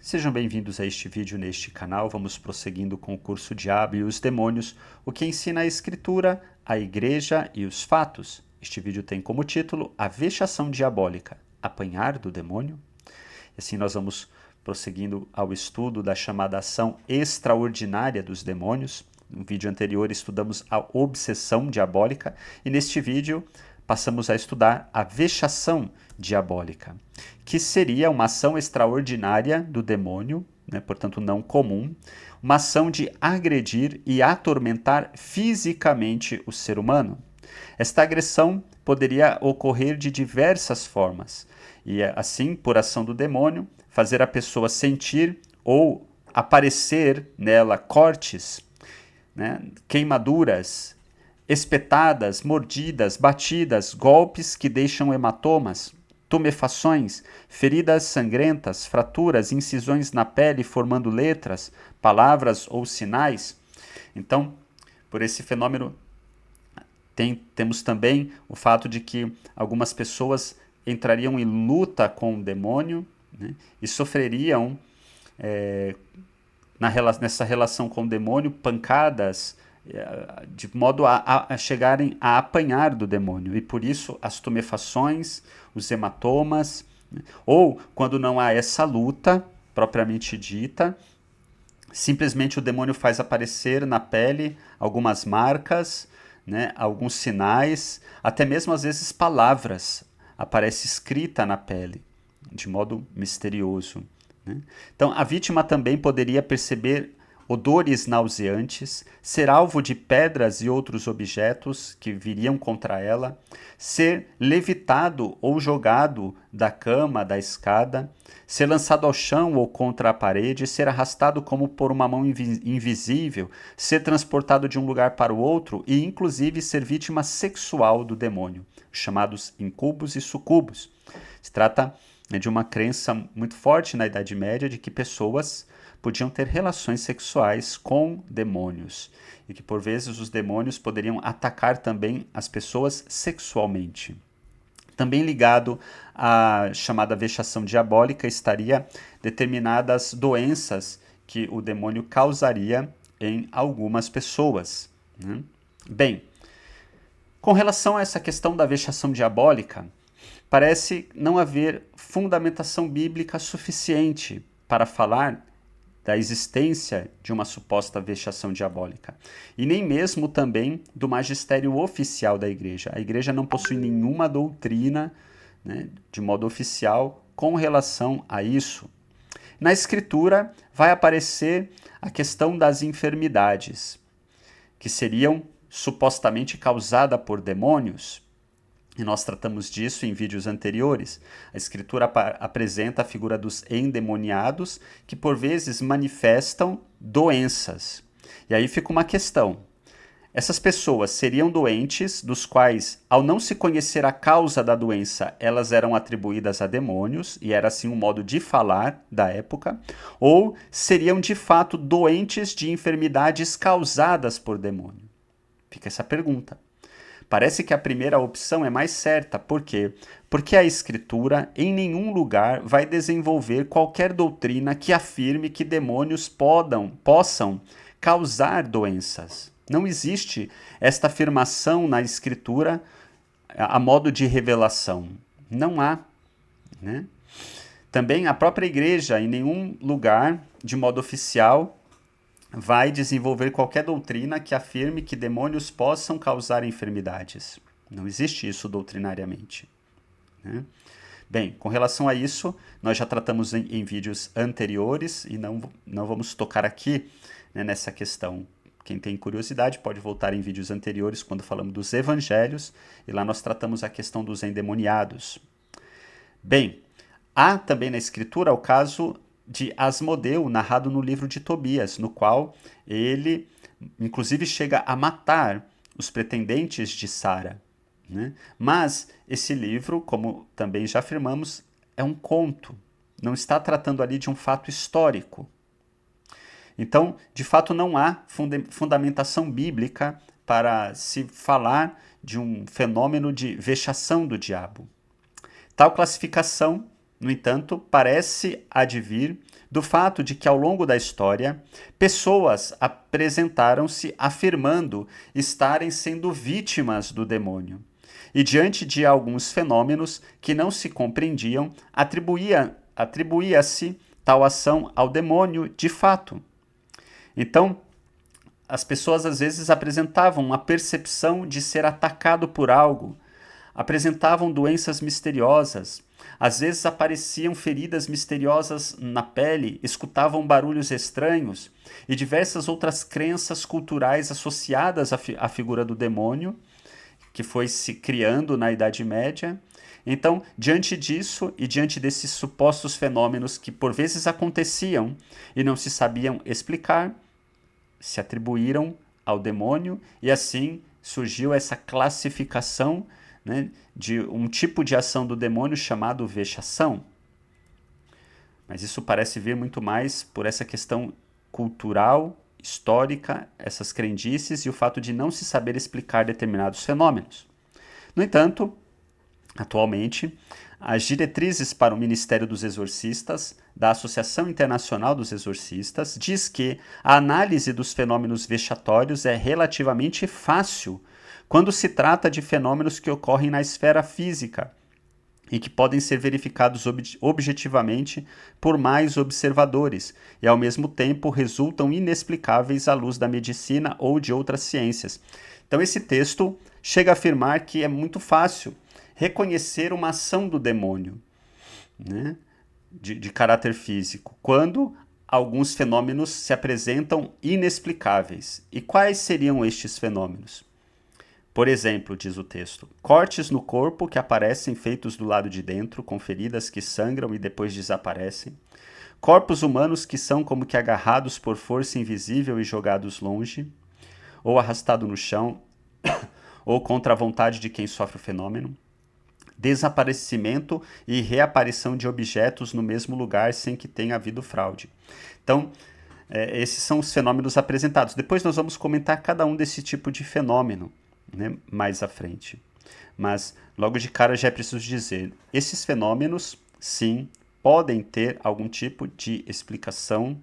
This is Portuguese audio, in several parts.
Sejam bem-vindos a este vídeo neste canal. Vamos prosseguindo com o curso Diabo e os Demônios, o que ensina a Escritura, a Igreja e os fatos. Este vídeo tem como título A Vexação Diabólica, Apanhar do Demônio. E assim nós vamos prosseguindo ao estudo da chamada ação extraordinária dos demônios. No vídeo anterior estudamos a obsessão diabólica e neste vídeo passamos a estudar a vexação diabólica, que seria uma ação extraordinária do demônio, portanto não comum, uma ação de agredir e atormentar fisicamente o ser humano. Esta agressão poderia ocorrer de diversas formas, e assim, por ação do demônio, fazer a pessoa sentir ou aparecer nela cortes, queimaduras, espetadas, mordidas, batidas, golpes que deixam hematomas, tumefações, feridas sangrentas, fraturas, incisões na pele formando letras, palavras ou sinais. Então, por esse fenômeno, temos também o fato de que algumas pessoas entrariam em luta com o demônio, e sofreriam nessa relação com o demônio pancadas, de modo a chegarem a apanhar do demônio, e por isso as tumefações, os hematomas, ou quando não há essa luta propriamente dita, simplesmente o demônio faz aparecer na pele algumas marcas, alguns sinais, até mesmo às vezes palavras, aparece escrita na pele, de modo misterioso. Então a vítima também poderia perceber odores nauseantes, ser alvo de pedras e outros objetos que viriam contra ela, ser levitado ou jogado da cama, da escada, ser lançado ao chão ou contra a parede, ser arrastado como por uma mão invisível, ser transportado de um lugar para o outro e, inclusive, ser vítima sexual do demônio, chamados incubos e sucubos. Se trata de uma crença muito forte na Idade Média de que pessoas podiam ter relações sexuais com demônios e que por vezes os demônios poderiam atacar também as pessoas sexualmente. Também ligado à chamada vexação diabólica estaria determinadas doenças que o demônio causaria em algumas pessoas. Bem, com relação a essa questão da vexação diabólica, parece não haver fundamentação bíblica suficiente para falar da existência de uma suposta vexação diabólica, e nem mesmo também do magistério oficial da Igreja. A Igreja não possui nenhuma doutrina, de modo oficial com relação a isso. Na Escritura vai aparecer a questão das enfermidades, que seriam supostamente causadas por demônios, e nós tratamos disso em vídeos anteriores. A Escritura apresenta a figura dos endemoniados, que por vezes manifestam doenças. E aí fica uma questão. Essas pessoas seriam doentes, dos quais, ao não se conhecer a causa da doença, elas eram atribuídas a demônios, e era assim um modo de falar da época, ou seriam de fato doentes de enfermidades causadas por demônio? Fica essa pergunta. Parece que a primeira opção é mais certa. Por quê? Porque a Escritura em nenhum lugar vai desenvolver qualquer doutrina que afirme que demônios possam causar doenças. Não existe esta afirmação na Escritura a modo de revelação. Não há. Também a própria Igreja em nenhum lugar, de modo oficial, vai desenvolver qualquer doutrina que afirme que demônios possam causar enfermidades. Não existe isso doutrinariamente. Bem, com relação a isso, nós já tratamos em vídeos anteriores e não vamos tocar aqui, nessa questão. Quem tem curiosidade pode voltar em vídeos anteriores quando falamos dos evangelhos, e lá nós tratamos a questão dos endemoniados. Bem, há também na Escritura o caso de Asmodeu, narrado no livro de Tobias, no qual ele, inclusive, chega a matar os pretendentes de Sara. Mas esse livro, como também já afirmamos, é um conto, não está tratando ali de um fato histórico. Então, de fato, não há fundamentação bíblica para se falar de um fenômeno de vexação do diabo. Tal classificação no entanto, parece advir do fato de que, ao longo da história, pessoas apresentaram-se afirmando estarem sendo vítimas do demônio. E, diante de alguns fenômenos que não se compreendiam, atribuía-se tal ação ao demônio de fato. Então, as pessoas às vezes apresentavam uma percepção de ser atacado por algo, apresentavam doenças misteriosas, às vezes apareciam feridas misteriosas na pele, escutavam barulhos estranhos e diversas outras crenças culturais associadas à figura do demônio, que foi se criando na Idade Média. Então, diante disso e diante desses supostos fenômenos que por vezes aconteciam e não se sabiam explicar, se atribuíram ao demônio e assim surgiu essa classificação, né, de um tipo de ação do demônio chamado vexação. Mas isso parece vir muito mais por essa questão cultural, histórica, essas crendices e o fato de não se saber explicar determinados fenômenos. No entanto, atualmente, as diretrizes para o Ministério dos Exorcistas, da Associação Internacional dos Exorcistas, diz que a análise dos fenômenos vexatórios é relativamente fácil quando se trata de fenômenos que ocorrem na esfera física e que podem ser verificados objetivamente por mais observadores e, ao mesmo tempo, resultam inexplicáveis à luz da medicina ou de outras ciências. Então, esse texto chega a afirmar que é muito fácil reconhecer uma ação do demônio, né, de caráter físico, quando alguns fenômenos se apresentam inexplicáveis. E quais seriam estes fenômenos? Por exemplo, diz o texto, cortes no corpo que aparecem feitos do lado de dentro, com feridas que sangram e depois desaparecem, corpos humanos que são como que agarrados por força invisível e jogados longe, ou arrastados no chão, ou contra a vontade de quem sofre o fenômeno, desaparecimento e reaparição de objetos no mesmo lugar sem que tenha havido fraude. Então, esses são os fenômenos apresentados. Depois nós vamos comentar cada um desse tipo de fenômeno, né, mais à frente. Mas, logo de cara, já é preciso dizer, esses fenômenos, sim, podem ter algum tipo de explicação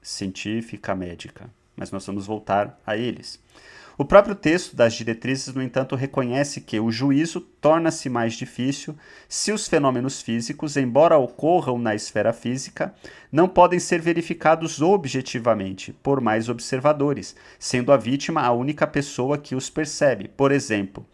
científica, médica, mas nós vamos voltar a eles. O próprio texto das diretrizes, no entanto, reconhece que o juízo torna-se mais difícil se os fenômenos físicos, embora ocorram na esfera física, não podem ser verificados objetivamente por mais observadores, sendo a vítima a única pessoa que os percebe. Por exemplo,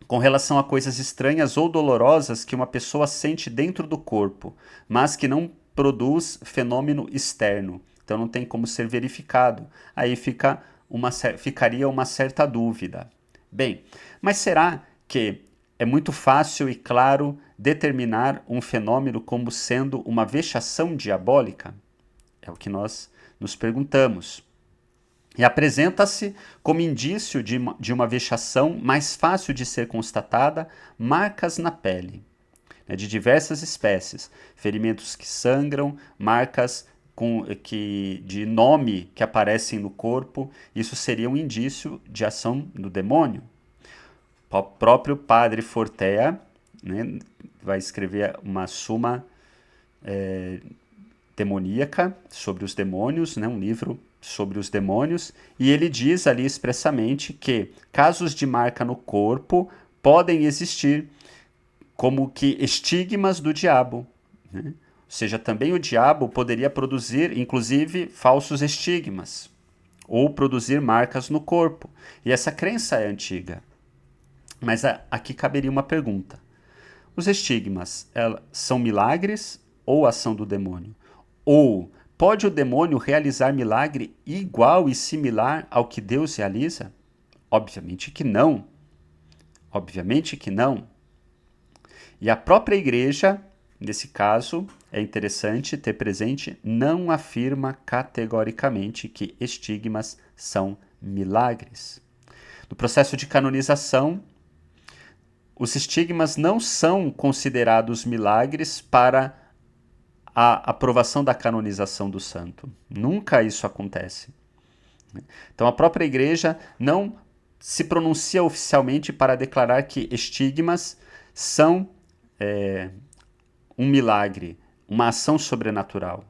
com relação a coisas estranhas ou dolorosas que uma pessoa sente dentro do corpo, mas que não produz fenômeno externo. Então não tem como ser verificado. Aí ficaria uma certa dúvida. Bem, mas será que é muito fácil e claro determinar um fenômeno como sendo uma vexação diabólica? É o que nós nos perguntamos. E apresenta-se como indício de uma vexação mais fácil de ser constatada marcas na pele, né, de diversas espécies, ferimentos que sangram, marcas de nome que aparecem no corpo. Isso seria um indício de ação do demônio. O próprio padre Fortea, né, vai escrever uma Suma demoníaca sobre os demônios, né, um livro sobre os demônios, e ele diz ali expressamente que casos de marca no corpo podem existir como que estigmas do diabo, né? Ou seja, também o diabo poderia produzir, inclusive, falsos estigmas, ou produzir marcas no corpo. E essa crença é antiga. Mas aqui caberia uma pergunta. Os estigmas são milagres ou ação do demônio? Ou pode o demônio realizar milagre igual e similar ao que Deus realiza? Obviamente que não. Obviamente que não. E a própria igreja, nesse caso, é interessante ter presente, não afirma categoricamente que estigmas são milagres. No processo de canonização, os estigmas não são considerados milagres para a aprovação da canonização do santo. Nunca isso acontece. Então a própria igreja não se pronuncia oficialmente para declarar que estigmas são um milagre, uma ação sobrenatural.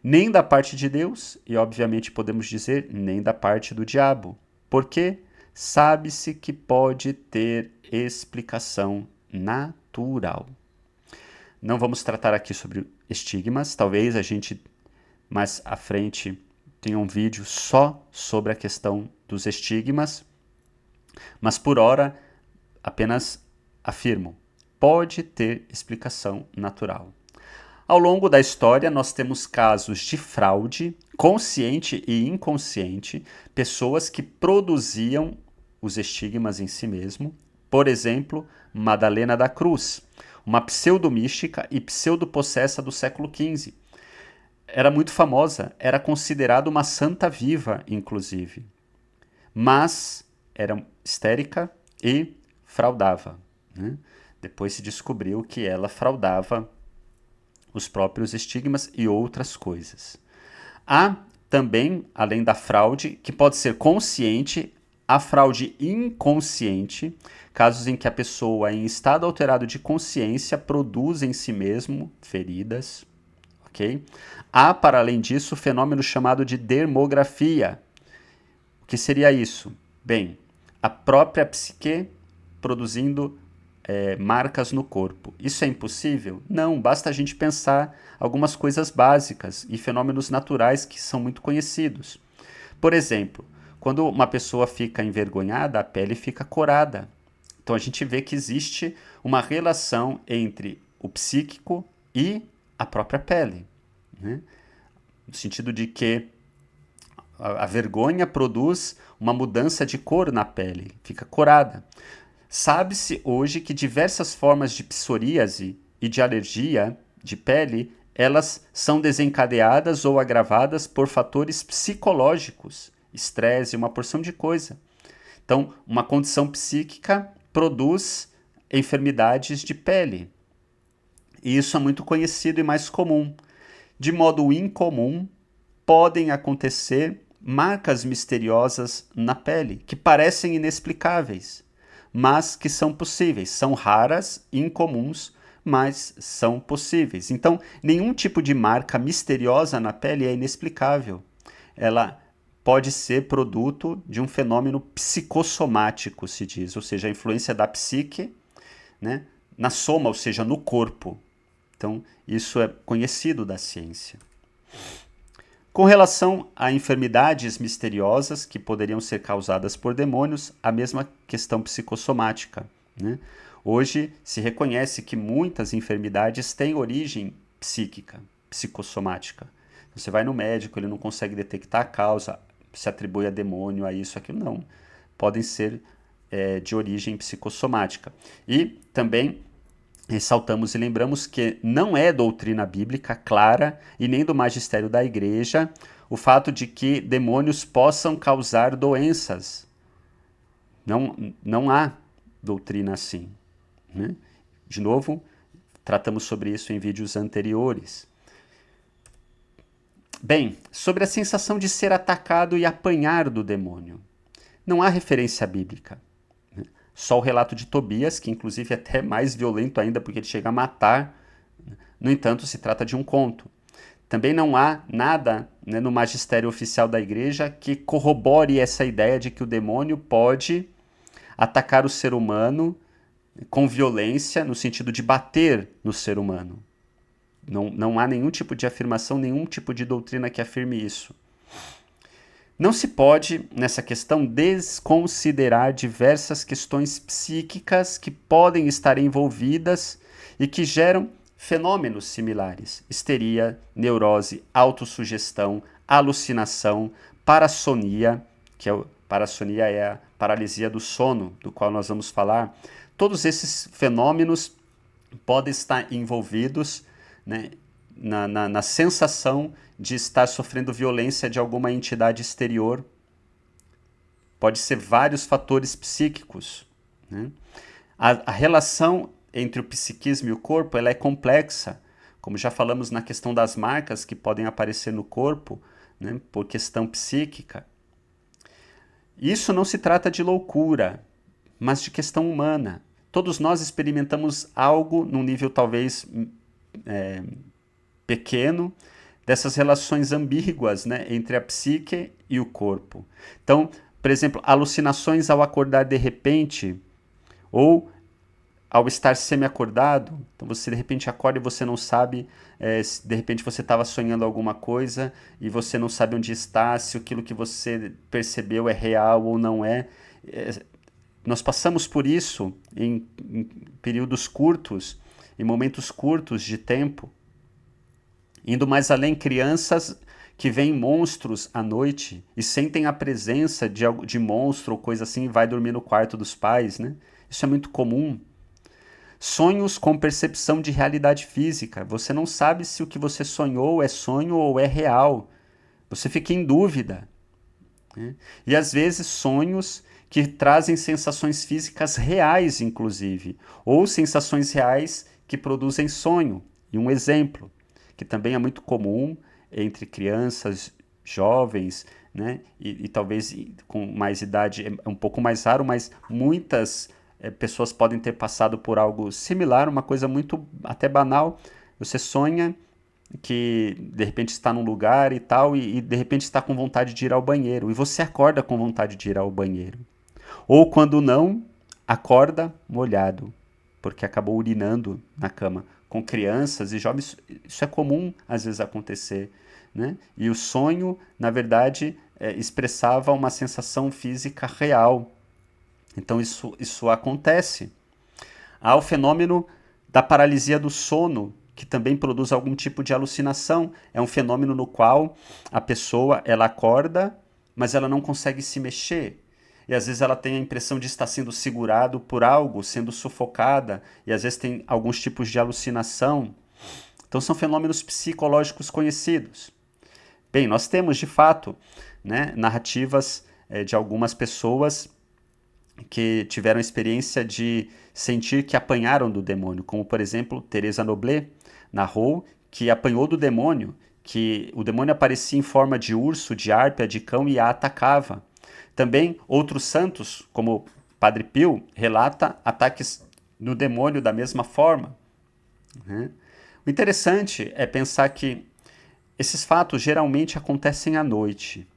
Nem da parte de Deus, e obviamente podemos dizer, nem da parte do diabo. Por quê? Sabe-se que pode ter explicação natural. Não vamos tratar aqui sobre estigmas, talvez a gente mais à frente tenha um vídeo só sobre a questão dos estigmas, mas por hora apenas afirmo, pode ter explicação natural. Ao longo da história, nós temos casos de fraude, consciente e inconsciente, pessoas que produziam os estigmas em si mesmo. Por exemplo, Madalena da Cruz, uma pseudomística e pseudopossessa do século XV. Era muito famosa, era considerada uma santa viva, inclusive. Mas era histérica e fraudava, né? Depois se descobriu que ela fraudava os próprios estigmas e outras coisas. Há também, além da fraude, que pode ser consciente, a fraude inconsciente, casos em que a pessoa, em estado alterado de consciência, produz em si mesmo feridas. Okay? Há, para além disso, o fenômeno chamado de dermografia. O que seria isso? Bem, a própria psique produzindo marcas no corpo. Isso é impossível? Não, basta a gente pensar algumas coisas básicas e fenômenos naturais que são muito conhecidos. Por exemplo, quando uma pessoa fica envergonhada, a pele fica corada. Então a gente vê que existe uma relação entre o psíquico e a própria pele, né? No sentido de que a vergonha produz uma mudança de cor na pele, fica corada. Sabe-se hoje que diversas formas de psoríase e de alergia de pele, elas são desencadeadas ou agravadas por fatores psicológicos, estresse, uma porção de coisa. Então, uma condição psíquica produz enfermidades de pele. E isso é muito conhecido e mais comum. De modo incomum, podem acontecer marcas misteriosas na pele, que parecem inexplicáveis, mas que são possíveis. São raras, incomuns, mas são possíveis. Então, nenhum tipo de marca misteriosa na pele é inexplicável. Ela pode ser produto de um fenômeno psicossomático, se diz, ou seja, a influência da psique, né, na soma, ou seja, no corpo. Então, isso é conhecido da ciência. Com relação a enfermidades misteriosas que poderiam ser causadas por demônios, a mesma questão psicossomática, né? Hoje se reconhece que muitas enfermidades têm origem psíquica, psicossomática. Você vai no médico, ele não consegue detectar a causa, se atribui a demônio, a isso, aquilo, não. Podem ser de origem psicossomática. E também ressaltamos e lembramos que não é doutrina bíblica clara e nem do magistério da igreja o fato de que demônios possam causar doenças. Não há doutrina assim, né? De novo, tratamos sobre isso em vídeos anteriores. Bem, sobre a sensação de ser atacado e apanhar do demônio. Não há referência bíblica. Só o relato de Tobias, que inclusive é até mais violento ainda, porque ele chega a matar. No entanto, se trata de um conto. Também não há nada, né, no magistério oficial da igreja que corrobore essa ideia de que o demônio pode atacar o ser humano com violência, no sentido de bater no ser humano. Não há nenhum tipo de afirmação, nenhum tipo de doutrina que afirme isso. Não se pode, nessa questão, desconsiderar diversas questões psíquicas que podem estar envolvidas e que geram fenômenos similares: histeria, neurose, autossugestão, alucinação, parassonia, parassonia é a paralisia do sono, do qual nós vamos falar. Todos esses fenômenos podem estar envolvidos, né, na sensação de estar sofrendo violência de alguma entidade exterior. Pode ser vários fatores psíquicos, né? A relação entre o psiquismo e o corpo, ela é complexa, como já falamos na questão das marcas que podem aparecer no corpo, né, por questão psíquica. Isso não se trata de loucura, mas de questão humana. Todos nós experimentamos algo num nível talvez pequeno, dessas relações ambíguas, né, entre a psique e o corpo. Então, por exemplo, alucinações ao acordar de repente, ou ao estar semi-acordado. Então você de repente acorda e você não sabe, se de repente você estava sonhando alguma coisa e você não sabe onde está, se aquilo que você percebeu é real ou não é. Nós passamos por isso em períodos curtos, em momentos curtos de tempo. Indo mais além, crianças que veem monstros à noite e sentem a presença de monstro ou coisa assim e vai dormir no quarto dos pais, né? Isso é muito comum. Sonhos com percepção de realidade física. Você não sabe se o que você sonhou é sonho ou é real. Você fica em dúvida, né? E às vezes sonhos que trazem sensações físicas reais, inclusive, ou sensações reais que produzem sonho. E um exemplo, que também é muito comum entre crianças, jovens, né? E talvez com mais idade é um pouco mais raro, mas muitas pessoas podem ter passado por algo similar, uma coisa muito até banal. Você sonha que de repente está num lugar e tal, e de repente está com vontade de ir ao banheiro, e você acorda com vontade de ir ao banheiro. Ou quando não, acorda molhado, porque acabou urinando na cama. Com crianças e jovens, isso é comum às vezes acontecer, né? E o sonho, na verdade, expressava uma sensação física real. Então isso acontece. Há o fenômeno da paralisia do sono, que também produz algum tipo de alucinação. É um fenômeno no qual a pessoa ela acorda, mas ela não consegue se mexer. E às vezes ela tem a impressão de estar sendo segurado por algo, sendo sufocada, e às vezes tem alguns tipos de alucinação. Então são fenômenos psicológicos conhecidos. Bem, nós temos de fato, né, narrativas de algumas pessoas que tiveram a experiência de sentir que apanharam do demônio, como por exemplo Teresa Noblet narrou que apanhou do demônio, que o demônio aparecia em forma de urso, de harpia, de cão e a atacava. Também outros santos, como Padre Pio, relata ataques no demônio da mesma forma, né? O interessante é pensar que esses fatos geralmente acontecem à noite,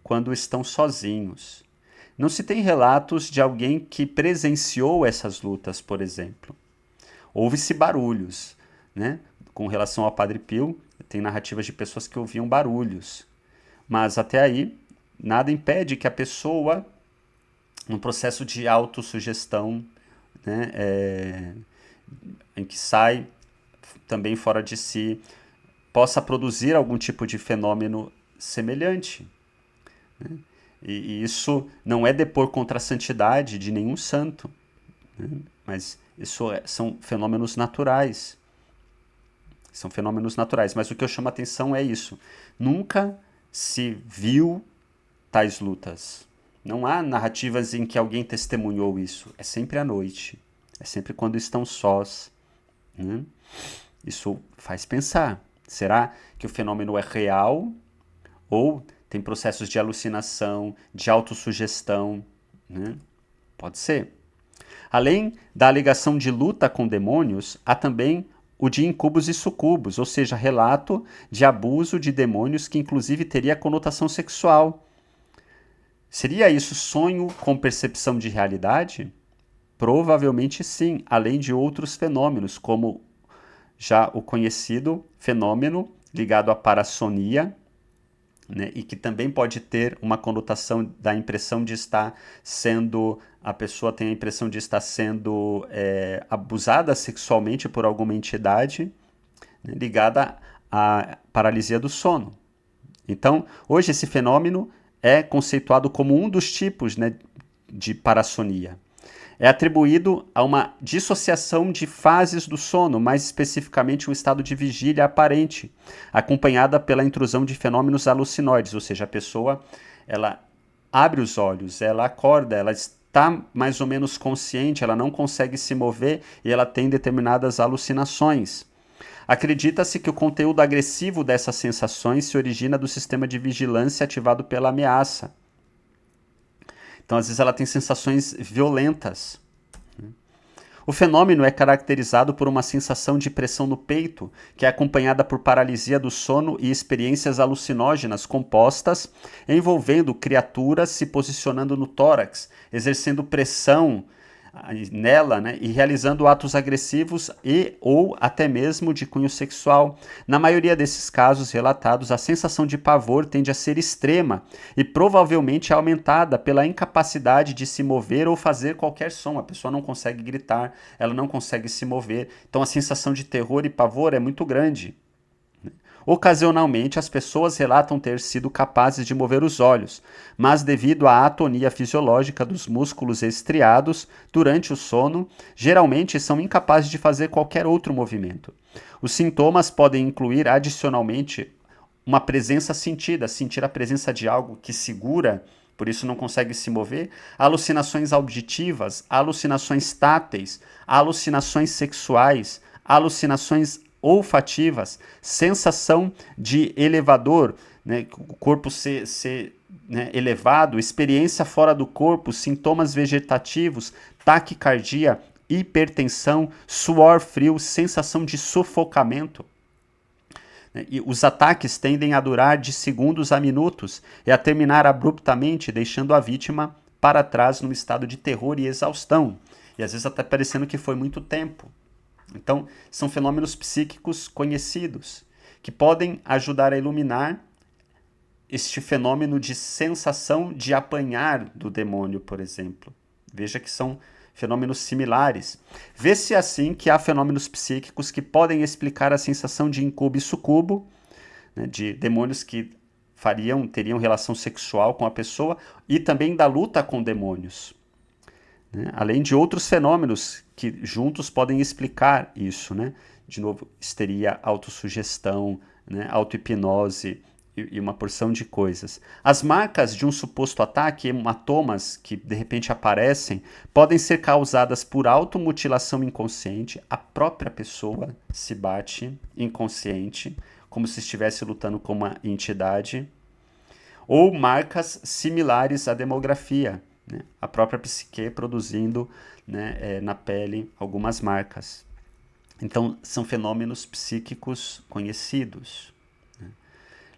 quando estão sozinhos. Não se tem relatos de alguém que presenciou essas lutas, por exemplo. Houve-se barulhos, né? Com relação ao Padre Pio, tem narrativas de pessoas que ouviam barulhos. Mas até aí, nada impede que a pessoa, num processo de autossugestão, né, em que sai também fora de si, possa produzir algum tipo de fenômeno semelhante, né? E isso não é depor contra a santidade de nenhum santo, né? Mas isso são fenômenos naturais. São fenômenos naturais. Mas o que eu chamo a atenção é isso. Nunca se viu tais lutas. Não há narrativas em que alguém testemunhou isso. É sempre à noite. É sempre quando estão sós, né? Isso faz pensar. Será que o fenômeno é real ou tem processos de alucinação, de autossugestão, né? Pode ser. Além da alegação de luta com demônios, há também o de incubos e sucubos, ou seja, relato de abuso de demônios que inclusive teria conotação sexual. Seria isso sonho com percepção de realidade? Provavelmente sim, além de outros fenômenos, como já o conhecido fenômeno ligado à parassonia, né, e que também pode ter uma conotação da impressão de estar sendo, a pessoa tem a impressão de estar sendo abusada sexualmente por alguma entidade, né, ligada à paralisia do sono. Então, hoje esse fenômeno é conceituado como um dos tipos, né, de parassonia. É atribuído a uma dissociação de fases do sono, mais especificamente um estado de vigília aparente, acompanhada pela intrusão de fenômenos alucinóides, ou seja, a pessoa ela abre os olhos, ela acorda, ela está mais ou menos consciente, ela não consegue se mover e ela tem determinadas alucinações. Acredita-se que o conteúdo agressivo dessas sensações se origina do sistema de vigilância ativado pela ameaça. Então, às vezes, ela tem sensações violentas. O fenômeno é caracterizado por uma sensação de pressão no peito, que é acompanhada por paralisia do sono e experiências alucinógenas compostas, envolvendo criaturas se posicionando no tórax, exercendo pressão nela, né, e realizando atos agressivos e ou até mesmo de cunho sexual. Na maioria desses casos relatados, a sensação de pavor tende a ser extrema e provavelmente aumentada pela incapacidade de se mover ou fazer qualquer som. A pessoa não consegue gritar, ela não consegue se mover. Então a sensação de terror e pavor é muito grande. Ocasionalmente, as pessoas relatam ter sido capazes de mover os olhos, mas devido à atonia fisiológica dos músculos estriados durante o sono, geralmente são incapazes de fazer qualquer outro movimento. Os sintomas podem incluir adicionalmente uma presença sentida, sentir a presença de algo que segura, por isso não consegue se mover, alucinações auditivas, alucinações táteis, alucinações sexuais, alucinações olfativas, sensação de elevador, né, o corpo ser né, elevado, experiência fora do corpo, sintomas vegetativos, taquicardia, hipertensão, suor frio, sensação de sufocamento. E os ataques tendem a durar de segundos a minutos e a terminar abruptamente, deixando a vítima para trás num estado de terror e exaustão. E às vezes até parecendo que foi muito tempo. Então, são fenômenos psíquicos conhecidos, que podem ajudar a iluminar este fenômeno de sensação de apanhar do demônio, por exemplo. Veja que são fenômenos similares. Vê-se assim que há fenômenos psíquicos que podem explicar a sensação de incubo e sucubo, né, de demônios que teriam relação sexual com a pessoa, e também da luta com demônios. Né? Além de outros fenômenos que juntos podem explicar isso, né? De novo, histeria, autossugestão, né? Auto-hipnose e uma porção de coisas. As marcas de um suposto ataque, hematomas que de repente aparecem, podem ser causadas por automutilação inconsciente. A própria pessoa se bate inconsciente, como se estivesse lutando com uma entidade, ou marcas similares à demografia. Né? A própria psique produzindo, né, na pele algumas marcas. Então, são fenômenos psíquicos conhecidos. Né?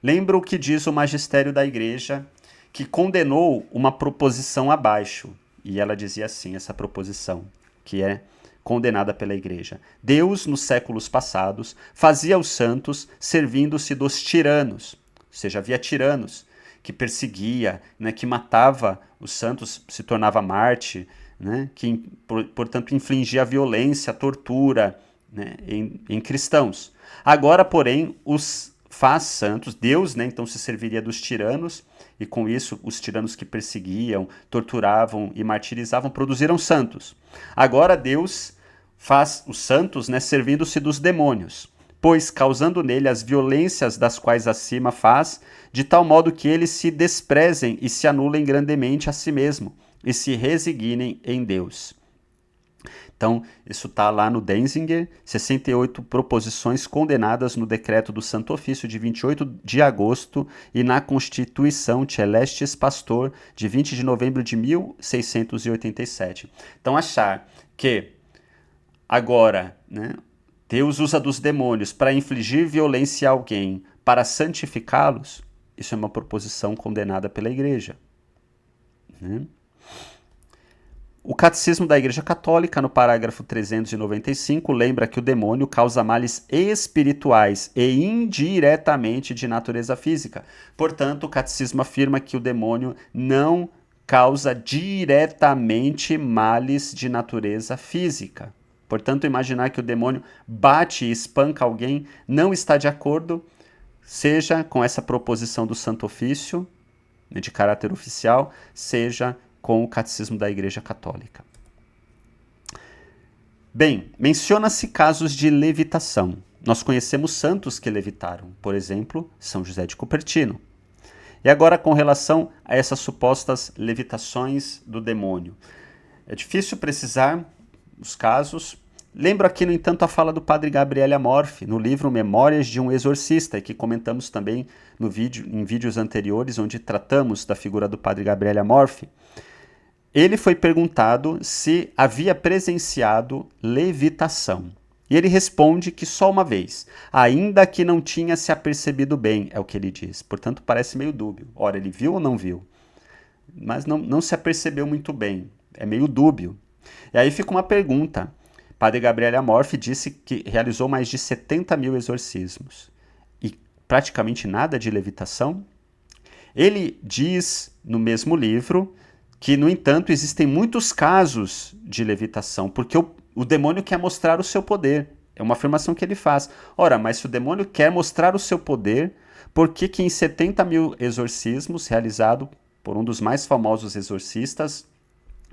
Lembra o que diz o magistério da igreja, que condenou uma proposição abaixo. E ela dizia assim, essa proposição, que é condenada pela igreja. Deus, nos séculos passados, fazia os santos servindo-se dos tiranos. Ou seja, havia tiranos que perseguia, né, que matava os santos, se tornava Marte, né, que, portanto, infligia violência, tortura, né, em cristãos. Agora, porém, os faz santos, Deus, né, então se serviria dos tiranos, e com isso os tiranos que perseguiam, torturavam e martirizavam produziram santos. Agora Deus faz os santos, né, servindo-se dos demônios, pois causando nele as violências das quais acima faz, de tal modo que eles se desprezem e se anulem grandemente a si mesmo, e se resignem em Deus. Então, isso está lá no Denzinger, 68 proposições condenadas no decreto do Santo Ofício de 28 de agosto e na Constituição Celestis Pastor de 20 de novembro de 1687. Então, achar que agora, né, Deus usa dos demônios para infligir violência a alguém, para santificá-los, isso é uma proposição condenada pela Igreja. Né? O Catecismo da Igreja Católica, no parágrafo 395, lembra que o demônio causa males espirituais e indiretamente de natureza física. Portanto, o Catecismo afirma que o demônio não causa diretamente males de natureza física. Portanto, imaginar que o demônio bate e espanca alguém não está de acordo, seja com essa proposição do Santo Ofício, de caráter oficial, seja com o Catecismo da Igreja Católica. Bem, menciona-se casos de levitação. Nós conhecemos santos que levitaram, por exemplo, São José de Cupertino. E agora, com relação a essas supostas levitações do demônio. É difícil precisar os casos. Lembro aqui, no entanto, a fala do padre Gabriele Amorfi, no livro Memórias de um Exorcista, que comentamos também em vídeos anteriores, onde tratamos da figura do padre Gabriele Amorfi. ele foi perguntado se havia presenciado levitação. E ele responde que só uma vez, ainda que não tinha se apercebido bem, é o que ele diz. Portanto, parece meio dúbio. Ora, ele viu ou não viu? Mas não se apercebeu muito bem. É meio dúbio. E aí fica uma pergunta. Padre Gabriele Amorfi disse que realizou mais de 70 mil exorcismos. E praticamente nada de levitação? Ele diz no mesmo livro que, no entanto, existem muitos casos de levitação, porque o demônio quer mostrar o seu poder. É uma afirmação que ele faz. Ora, mas se o demônio quer mostrar o seu poder, por que que em 70 mil exorcismos realizados por um dos mais famosos exorcistas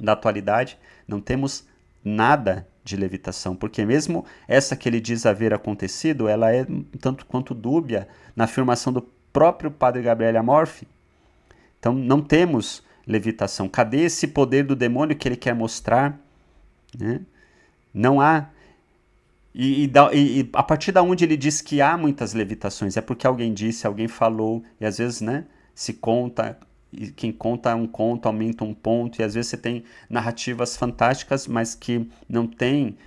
da atualidade, não temos nada de levitação? Porque mesmo essa que ele diz haver acontecido, ela é tanto quanto dúbia na afirmação do próprio Padre Gabriele Amorfi. Então não temos levitação. Cadê esse poder do demônio que ele quer mostrar? Né? Não há. E a partir da onde ele diz que há muitas levitações, é porque alguém disse, alguém falou, e às vezes, né, se conta, e quem conta um conto aumenta um ponto, e às vezes você tem narrativas fantásticas, mas que não tem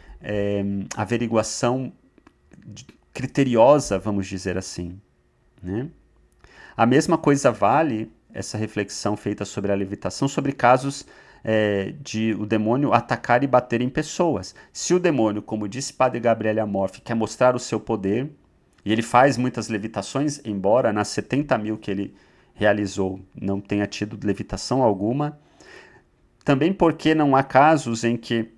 averiguação criteriosa, vamos dizer assim. Né? A mesma coisa vale essa reflexão feita sobre a levitação, sobre casos de o demônio atacar e bater em pessoas. Se o demônio, como disse Padre Gabriele Amorfi, quer mostrar o seu poder, e ele faz muitas levitações, embora nas 70 mil que ele realizou não tenha tido levitação alguma, também porque não há casos em que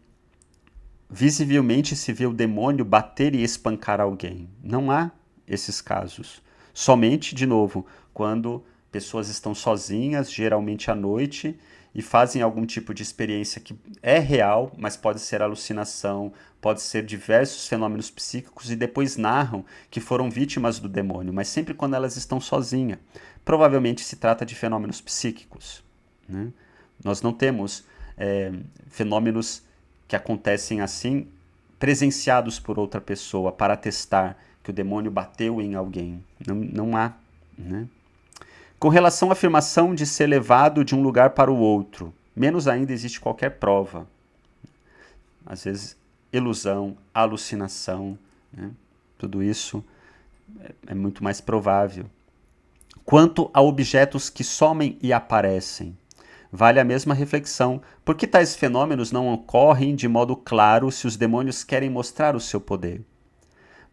visivelmente se vê o demônio bater e espancar alguém. Não há esses casos. Somente, de novo, quando pessoas estão sozinhas, geralmente à noite, e fazem algum tipo de experiência que é real, mas pode ser alucinação, pode ser diversos fenômenos psíquicos, e depois narram que foram vítimas do demônio, mas sempre quando elas estão sozinhas. Provavelmente se trata de fenômenos psíquicos. Né? Nós não temos fenômenos que acontecem assim, presenciados por outra pessoa, para atestar que o demônio bateu em alguém. Não há. Né? Com relação à afirmação de ser levado de um lugar para o outro, menos ainda existe qualquer prova. Às vezes, ilusão, alucinação, né? Tudo isso é muito mais provável. Quanto a objetos que somem e aparecem, vale a mesma reflexão. Por que tais fenômenos não ocorrem de modo claro se os demônios querem mostrar o seu poder?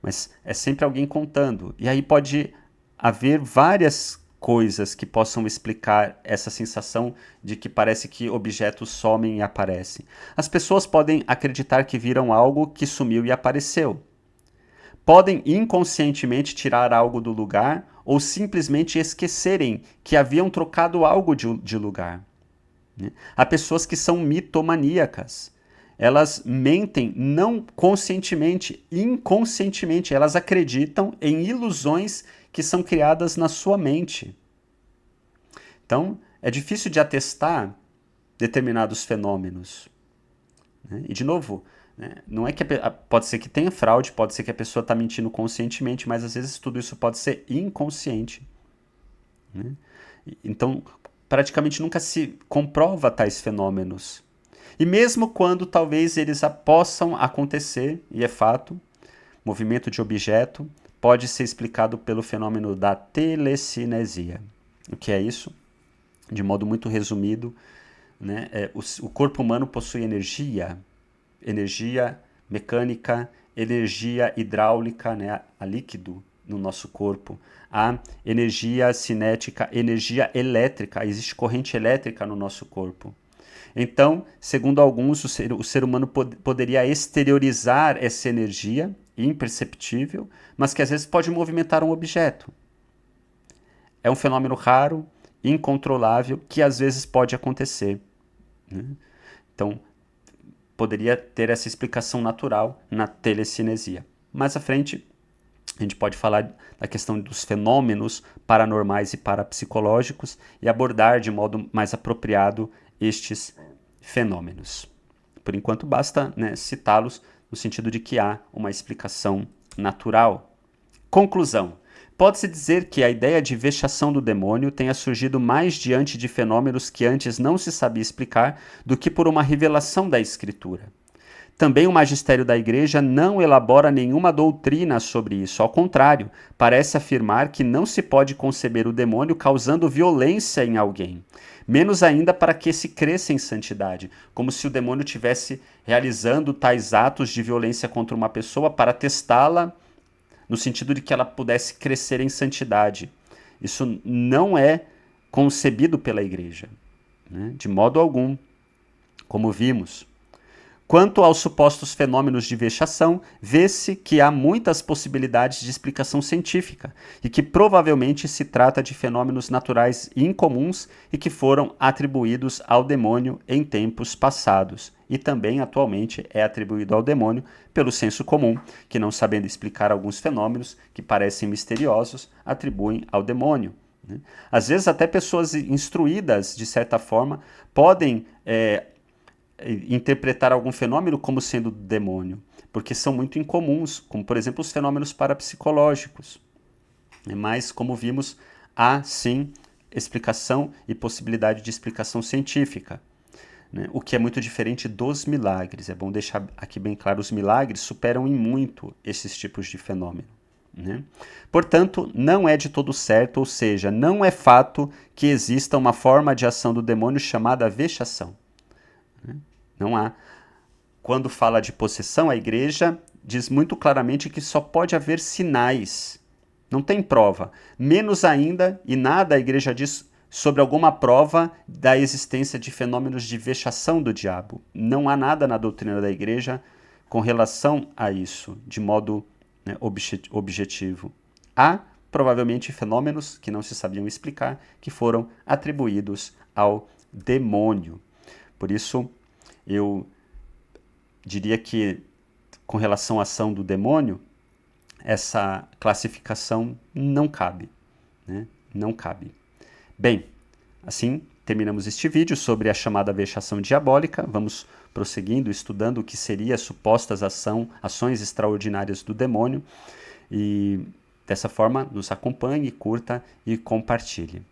Mas é sempre alguém contando. E aí pode haver várias coisas que possam explicar essa sensação de que parece que objetos somem e aparecem. As pessoas podem acreditar que viram algo que sumiu e apareceu. Podem inconscientemente tirar algo do lugar ou simplesmente esquecerem que haviam trocado algo de lugar. Há pessoas que são mitomaníacas. Elas mentem não conscientemente, inconscientemente. Elas acreditam em ilusões que são criadas na sua mente. Então, é difícil de atestar determinados fenômenos. Né? E, de novo, né, não é que pode ser que tenha fraude, pode ser que a pessoa está mentindo conscientemente, mas às vezes tudo isso pode ser inconsciente. Né? Então, praticamente nunca se comprova tais fenômenos. E mesmo quando talvez eles possam acontecer, e é fato, movimento de objeto pode ser explicado pelo fenômeno da telecinesia. O que é isso? De modo muito resumido, né, o corpo humano possui energia mecânica, energia hidráulica, né, a líquido no nosso corpo, a energia cinética, energia elétrica, existe corrente elétrica no nosso corpo. Então, segundo alguns, o ser humano poderia exteriorizar essa energia imperceptível, mas que às vezes pode movimentar um objeto. É um fenômeno raro, incontrolável, que às vezes pode acontecer. Né? Então, poderia ter essa explicação natural na telecinesia. Mais à frente, a gente pode falar da questão dos fenômenos paranormais e parapsicológicos e abordar de modo mais apropriado estes fenômenos. Por enquanto, basta, né, citá-los no sentido de que há uma explicação natural. Conclusão. Pode-se dizer que a ideia de vexação do demônio tenha surgido mais diante de fenômenos que antes não se sabia explicar do que por uma revelação da Escritura. Também o magistério da Igreja não elabora nenhuma doutrina sobre isso. Ao contrário, parece afirmar que não se pode conceber o demônio causando violência em alguém, menos ainda para que se cresça em santidade, como se o demônio estivesse realizando tais atos de violência contra uma pessoa para testá-la, no sentido de que ela pudesse crescer em santidade. Isso não é concebido pela Igreja, né? De modo algum, como vimos. Quanto aos supostos fenômenos de vexação, vê-se que há muitas possibilidades de explicação científica e que provavelmente se trata de fenômenos naturais incomuns e que foram atribuídos ao demônio em tempos passados. E também atualmente é atribuído ao demônio pelo senso comum, que não sabendo explicar alguns fenômenos que parecem misteriosos, atribuem ao demônio. Às vezes até pessoas instruídas, de certa forma, podem interpretar algum fenômeno como sendo demônio, porque são muito incomuns, como por exemplo os fenômenos parapsicológicos. Mas, como vimos, há sim explicação e possibilidade de explicação científica, né? O que é muito diferente dos milagres. É bom deixar aqui bem claro, os milagres superam em muito esses tipos de fenômeno, né? Portanto, não é de todo certo, ou seja, não é fato que exista uma forma de ação do demônio chamada vexação. Não há. Quando fala de possessão, a Igreja diz muito claramente que só pode haver sinais. Não tem prova. Menos ainda, e nada a Igreja diz sobre alguma prova da existência de fenômenos de vexação do diabo. Não há nada na doutrina da Igreja com relação a isso, de modo, né, objetivo. Há, provavelmente, fenômenos que não se sabiam explicar, que foram atribuídos ao demônio. Por isso, eu diria que, com relação à ação do demônio, essa classificação não cabe, né? Não cabe. Bem, assim terminamos este vídeo sobre a chamada vexação diabólica. Vamos prosseguindo, estudando o que seria supostas ações extraordinárias do demônio. E dessa forma, nos acompanhe, curta e compartilhe.